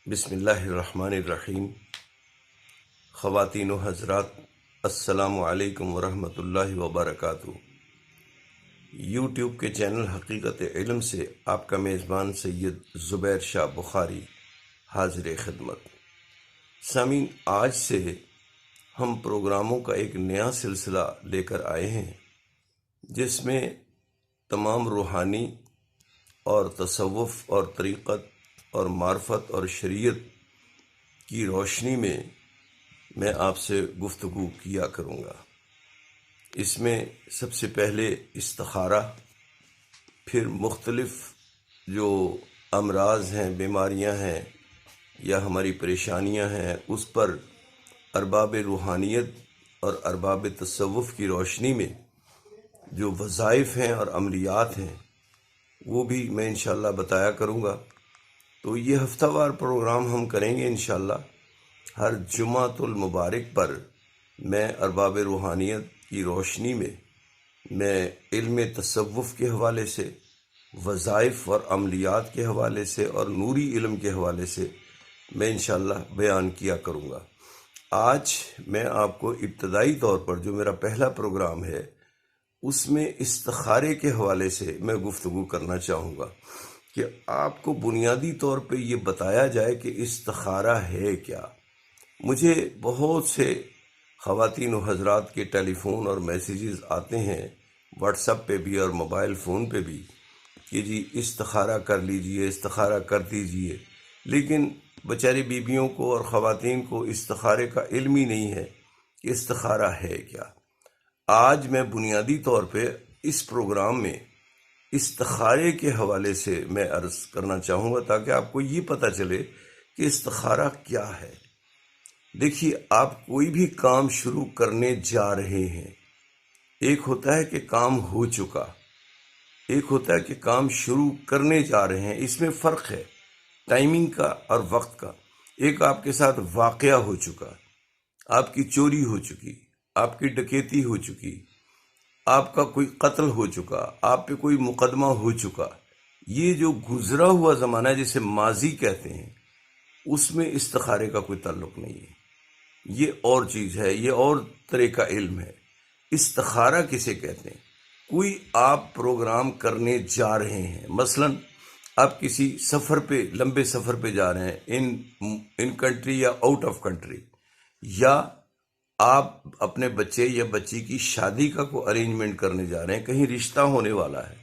بسم اللہ الرحمن الرحیم۔ خواتین و حضرات، السلام علیکم ورحمۃ اللہ وبرکاتہ۔ یوٹیوب کے چینل حقیقت علم سے آپ کا میزبان سید زبیر شاہ بخاری حاضر خدمت۔ سامعین، آج سے ہم پروگراموں کا ایک نیا سلسلہ لے کر آئے ہیں جس میں تمام روحانی اور تصوف اور طریقت اور معرفت اور شریعت کی روشنی میں آپ سے گفتگو کیا کروں گا۔ اس میں سب سے پہلے استخارہ، پھر مختلف جو امراض ہیں، بیماریاں ہیں یا ہماری پریشانیاں ہیں، اس پر ارباب روحانیت اور ارباب تصوف کی روشنی میں جو وظائف ہیں اور عملیات ہیں وہ بھی میں انشاءاللہ بتایا کروں گا۔ تو یہ ہفتہ وار پروگرام ہم کریں گے انشاءاللہ۔ ہر جمعۃ المبارک پر میں ارباب روحانیت کی روشنی میں علم تصوف کے حوالے سے، وظائف اور عملیات کے حوالے سے اور نوری علم کے حوالے سے میں انشاءاللہ بیان کیا کروں گا۔ آج میں آپ کو ابتدائی طور پر جو میرا پہلا پروگرام ہے اس میں استخارے کے حوالے سے میں گفتگو کرنا چاہوں گا کہ آپ کو بنیادی طور پہ یہ بتایا جائے کہ استخارہ ہے کیا۔ مجھے بہت سے خواتین و حضرات کے ٹیلی فون اور میسیجز آتے ہیں، واٹس ایپ پہ بھی اور موبائل فون پہ بھی، کہ جی استخارہ کر لیجئے، استخارہ کر دیجئے، لیکن بیچاری بیویوں کو اور خواتین کو استخارے کا علم ہی نہیں ہے کہ استخارہ ہے کیا۔ آج میں بنیادی طور پہ اس پروگرام میں استخارے کے حوالے سے میں عرض کرنا چاہوں گا تاکہ آپ کو یہ پتہ چلے کہ استخارہ کیا ہے۔ دیکھیے، آپ کوئی بھی کام شروع کرنے جا رہے ہیں، ایک ہوتا ہے کہ کام ہو چکا، ایک ہوتا ہے کہ کام شروع کرنے جا رہے ہیں۔ اس میں فرق ہے ٹائمنگ کا اور وقت کا۔ ایک آپ کے ساتھ واقعہ ہو چکا، آپ کی چوری ہو چکی، آپ کی ڈکیتی ہو چکی، آپ کا کوئی قتل ہو چکا، آپ پہ کوئی مقدمہ ہو چکا۔ یہ جو گزرا ہوا زمانہ ہے جسے ماضی کہتے ہیں، اس میں استخارے کا کوئی تعلق نہیں ہے۔ یہ اور چیز ہے، یہ اور طرح کا علم ہے۔ استخارہ کسے کہتے ہیں؟ کوئی آپ پروگرام کرنے جا رہے ہیں، مثلا آپ کسی سفر پہ، لمبے سفر پہ جا رہے ہیں، ان کنٹری یا آؤٹ آف کنٹری، یا آپ اپنے بچے یا بچی کی شادی کا کوئی ارینجمنٹ کرنے جا رہے ہیں، کہیں رشتہ ہونے والا ہے۔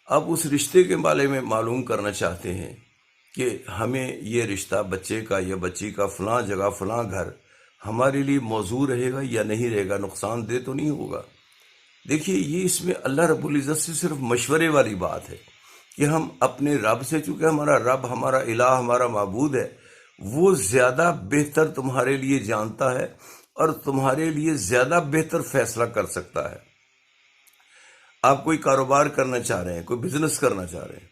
اب اس رشتے کے بارے میں معلوم کرنا چاہتے ہیں کہ ہمیں یہ رشتہ بچے کا یا بچی کا فلاں جگہ فلاں گھر ہمارے لیے موزوں رہے گا یا نہیں رہے گا، نقصان دہ تو نہیں ہوگا۔ دیکھیے، یہ اس میں اللہ رب العزت سے صرف مشورے والی بات ہے کہ ہم اپنے رب سے، چونکہ ہمارا رب، ہمارا الہ، ہمارا معبود ہے، وہ زیادہ بہتر تمہارے لیے جانتا ہے اور تمہارے لیے زیادہ بہتر فیصلہ کر سکتا ہے۔ آپ کوئی کاروبار کرنا چاہ رہے ہیں، کوئی بزنس کرنا چاہ رہے ہیں،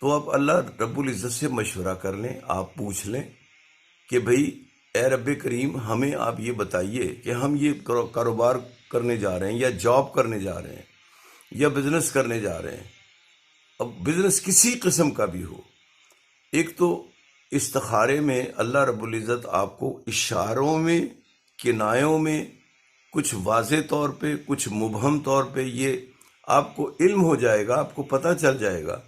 تو آپ اللہ رب العزت سے مشورہ کر لیں، آپ پوچھ لیں کہ بھئی اے رب کریم، ہمیں آپ یہ بتائیے کہ ہم یہ کاروبار کرنے جا رہے ہیں یا جاب کرنے جا رہے ہیں یا بزنس کرنے جا رہے ہیں۔ اب بزنس کسی قسم کا بھی ہو، ایک تو استخارے میں اللہ رب العزت آپ کو اشاروں میں، کنایوں میں، کچھ واضح طور پہ، کچھ مبہم طور پہ یہ آپ کو علم ہو جائے گا، آپ کو پتہ چل جائے گا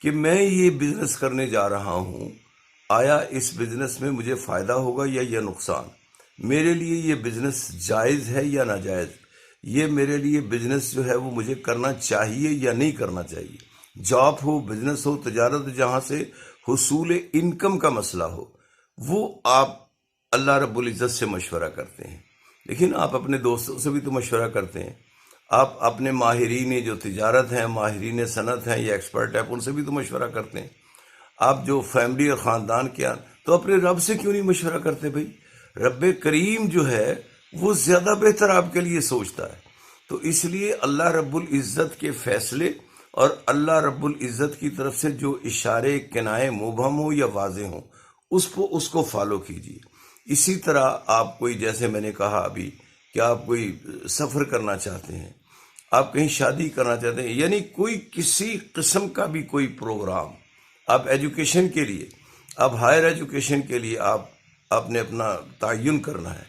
کہ میں یہ بزنس کرنے جا رہا ہوں، آیا اس بزنس میں مجھے فائدہ ہوگا یا نقصان، میرے لیے یہ بزنس جائز ہے یا ناجائز، یہ میرے لیے بزنس جو ہے وہ مجھے کرنا چاہیے یا نہیں کرنا چاہیے۔ جاب ہو، بزنس ہو، تجارت، جہاں سے حصول انکم کا مسئلہ ہو، وہ آپ اللہ رب العزت سے مشورہ کرتے ہیں۔ لیکن آپ اپنے دوستوں سے بھی تو مشورہ کرتے ہیں، آپ اپنے ماہرین جو تجارت ہیں، ماہرین صنعت ہیں یا ایکسپرٹ ہیں، ان سے بھی تو مشورہ کرتے ہیں۔ آپ جو فیملی اور خاندان کے تو اپنے رب سے کیوں نہیں مشورہ کرتے بھائی؟ رب کریم جو ہے وہ زیادہ بہتر آپ کے لیے سوچتا ہے۔ تو اس لیے اللہ رب العزت کے فیصلے اور اللہ رب العزت کی طرف سے جو اشارے، کنائے، مبہم ہو یا واضح ہوں، اس کو فالو کیجیے۔ اسی طرح آپ کوئی، جیسے میں نے کہا ابھی، کہ آپ کوئی سفر کرنا چاہتے ہیں، آپ کہیں شادی کرنا چاہتے ہیں، یعنی کوئی کسی قسم کا بھی کوئی پروگرام، آپ ایجوکیشن کے لیے، اب ہائر ایجوکیشن کے لیے آپ نے اپنا تعین کرنا ہے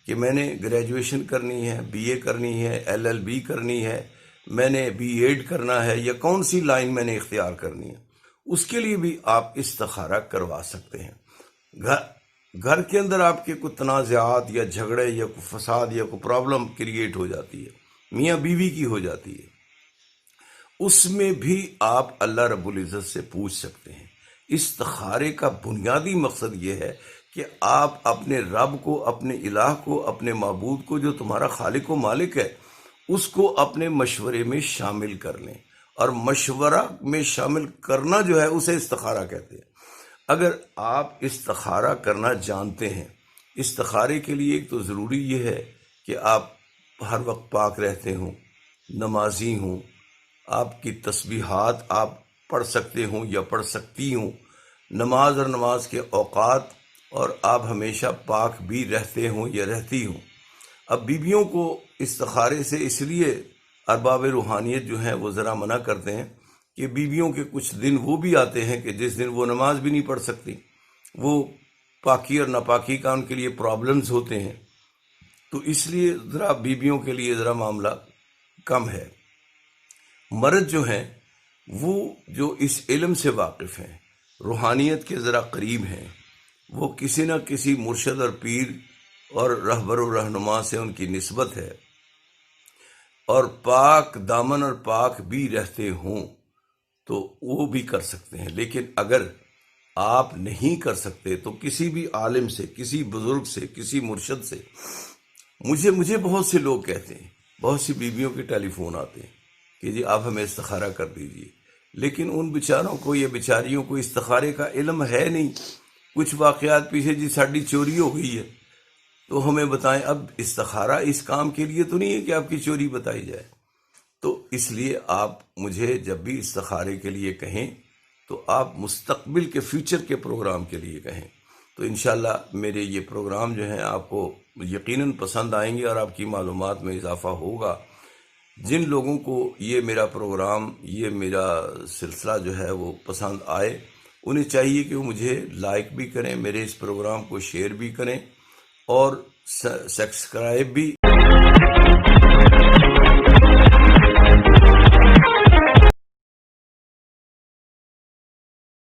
کہ میں نے گریجویشن کرنی ہے، بی اے کرنی ہے، LLB کرنی ہے، میں نے B.Ed کرنا ہے، یا کون سی لائن میں نے اختیار کرنی ہے. اس کے لیے بھی آپ استخارہ کروا سکتے ہیں. گھر کے اندر آپ کے کوئی تنازعات یا جھگڑے یا کوئی فساد یا کوئی پرابلم کریٹ ہو جاتی ہے، میاں بیوی کی ہو جاتی ہے، اس میں بھی آپ اللہ رب العزت سے پوچھ سکتے ہیں. استخارے کا بنیادی مقصد یہ ہے کہ آپ اپنے رب کو، اپنے الہ کو، اپنے معبود کو جو تمہارا خالق و مالک ہے، اس کو اپنے مشورے میں شامل کر لیں. اور مشورہ میں شامل کرنا جو ہے اسے استخارہ کہتے ہیں. اگر آپ استخارہ کرنا جانتے ہیں، استخارے کے لیے ایک تو ضروری یہ ہے کہ آپ ہر وقت پاک رہتے ہوں، نمازی ہوں، آپ کی تسبیحات آپ پڑھ سکتے ہوں یا پڑھ سکتی ہوں، نماز اور نماز کے اوقات، اور آپ ہمیشہ پاک بھی رہتے ہوں یا رہتی ہوں. اب بیویوں کو استخارے سے اس لیے ارباب روحانیت جو ہیں وہ ذرا منع کرتے ہیں کہ بیویوں کے کچھ دن وہ بھی آتے ہیں کہ جس دن وہ نماز بھی نہیں پڑھ سکتی، وہ پاکی اور ناپاکی کا ان کے لیے پرابلمز ہوتے ہیں. تو اس لیے ذرا بیویوں کے لیے ذرا معاملہ کم ہے. مرد جو ہیں وہ جو اس علم سے واقف ہیں، روحانیت کے ذرا قریب ہیں، وہ کسی نہ کسی مرشد اور پیر اور رہبر و رہنما سے ان کی نسبت ہے، اور پاک دامن اور پاک بھی رہتے ہوں تو وہ بھی کر سکتے ہیں. لیکن اگر آپ نہیں کر سکتے تو کسی بھی عالم سے، کسی بزرگ سے، کسی مرشد سے. مجھے بہت سے لوگ کہتے ہیں، بہت سی بیویوں کے ٹیلی فون آتے ہیں کہ جی آپ ہمیں استخارہ کر دیجئے، لیکن ان بیچاروں کو یا بیچاریوں کو استخارے کا علم ہے نہیں. کچھ واقعات پیچھے جی ساڑی چوری ہو گئی ہے تو ہمیں بتائیں. اب استخارہ اس کام کے لیے تو نہیں ہے کہ آپ کی چوری بتائی جائے. تو اس لیے آپ مجھے جب بھی استخارے کے لیے کہیں تو آپ مستقبل کے فیوچر کے پروگرام کے لیے کہیں. تو انشاءاللہ میرے یہ پروگرام جو ہیں آپ کو یقیناً پسند آئیں گے اور آپ کی معلومات میں اضافہ ہوگا. جن لوگوں کو یہ میرا پروگرام، یہ میرا سلسلہ جو ہے وہ پسند آئے، انہیں چاہیے کہ وہ مجھے لائک بھی کریں، میرے اس پروگرام کو شیئر بھی کریں اور سبسکرائب بھی